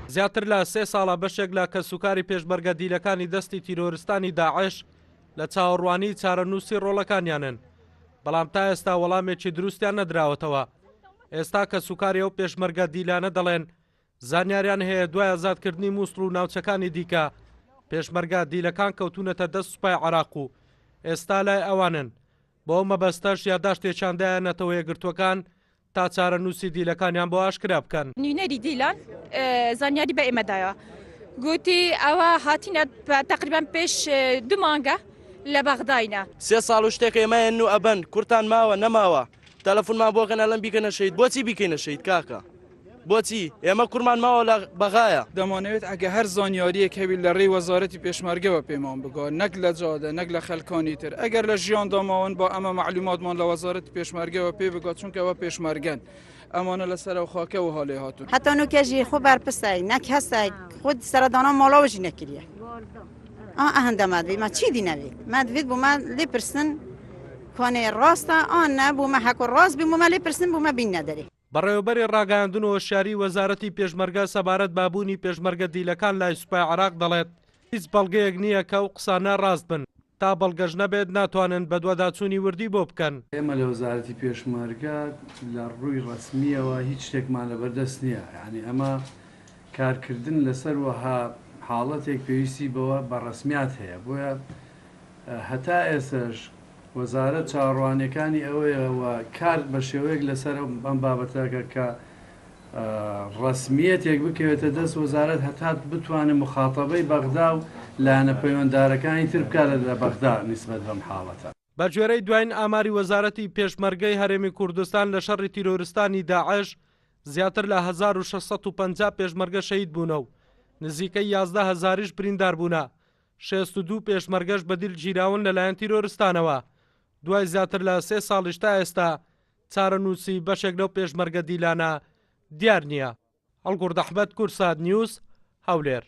زیاتر لە 3 ساڵە بەشێک لە کەسوکاری پێشمەرگە دیلەکانی دەستی تیرۆریستانی داعش لە چاوەڕوانی چارەنووسی ڕۆڵەکانیانن، بەڵام تا ئێستا وەڵامێکی دروستیان نەدراوەتەوە. ئێستا کەسوکاری ئەو پێشمەرگە دیلانە دەڵێن زانیاریان هەیە دوای ئازادکردنی مووسڵ و ناوچەکانی دیکە پێشمەرگە دیلەکان کەوتونەتە دەست سوپای عێراق و ئێستا لای ئەوانن. بۆ مەبەستەش یادداشتێکیاندایەنەتەوە یەکگرتوەکان تا چارەنووسی دیلەکانیان بۆ ئاشکرا بکەن. نوێنەری دیلان زانیاری بە ئێمەدایە گوتی ئەوە هاتینە تقریبان پێش 2 مانگە لە بەغداینە 3 ساڵ و شتێک ئێمەیان و ئەبەن کورتان ماوە نەماوە تەلەفۆنمان بۆ کەنە لەم بیکەنە شەید. بۆچی بیکەینە شەید کاکە؟ بۆچی ئێمە کوڕمان ماوە لە بەغایە؟ دەمانەوێت ئەگە هەر زانیاریەک هەبی لە ڕێی وەزارەتی پێشمەرگەوە پێمان بگۆ، نەک لە جادە نەک لە خەلکانی تر. ئەگەر لە ژیان داماون با ئەمە معلوماتمان لە وەزارەتی پێشمەرگەوە پێ بگات، چونکە ئەوە پێشمەرگەن ئەمانە لەسەر و خاکە و هاڵێ هاتون. هەتا نوکەژی خۆ بەرپرسای نەک هەستای خود سەردانا ماڵاوەژی نەکردیە. ئەهەندە مادوی ما چی دی نەوێت مادوێت بوومە لێپرسن کۆنێ ڕاستە ئان نە بوومە حەق و ڕاست بوومە لێپرسن بوومە بین نەدەری. بەڕێوەبەری ڕاگەاندن و هۆشیاری وەزارەتی پێشمەرگە سەبارەت بابوونی پێشمەرگە دیلەکان لای سوپای عێراق دەڵێت هیچ بەڵگەیەک نییە کە ئەو قسانە ڕاست بن. تا بەڵگەش نەبێت ناتوانن بە دوواداچوونی وردی بۆ بکەن. ئێمە لە وەزارەتی پێشمەرگە لە ڕووی ڕسمیەوە هیچ شتێکمان لەبەردەست نییە. یعنی ئەمە کارکردن لەسەر وەها حاڵەتێک پێویستی بەوە بە ڕسمیات هەیە. بۆیە هەتا ئێسش وەزارەت چاڕوانەکانی ئەوەیەوە کار بە شێوەیەک لەسەر ئەم بابەتەکە کە ڕسمیەتێک بکەوێتە دەست وەزارەت هەتا بتوانێت مخاتەبەی بەغدا و لایەنە پەیوەنددارەکانی تر بکات لە بەغدا نسبەت بەم حاڵەتە. بە گوێرەی دوایین ئاماری وەزارەتی پێشمەرگەی هەرێمی کوردستان لە شەڕی تیرۆریستانی داعش زیاتر لە 1650 پێشمەرگە شەهید بوونە و نزیکەی 11,000ش بریندار بوونە. 62 پێشمەرگەش بەدیل گیراون لەلایەن تیرۆریستانەوە. دوای زیاتر لە 3 ساڵیش تا ئێستا چارەنووسی بەشێک لەو پێشمەرگە دیلانە دیار نییە. هەڵگورد ئەحمەد، کورسات نیوز، هەولێر.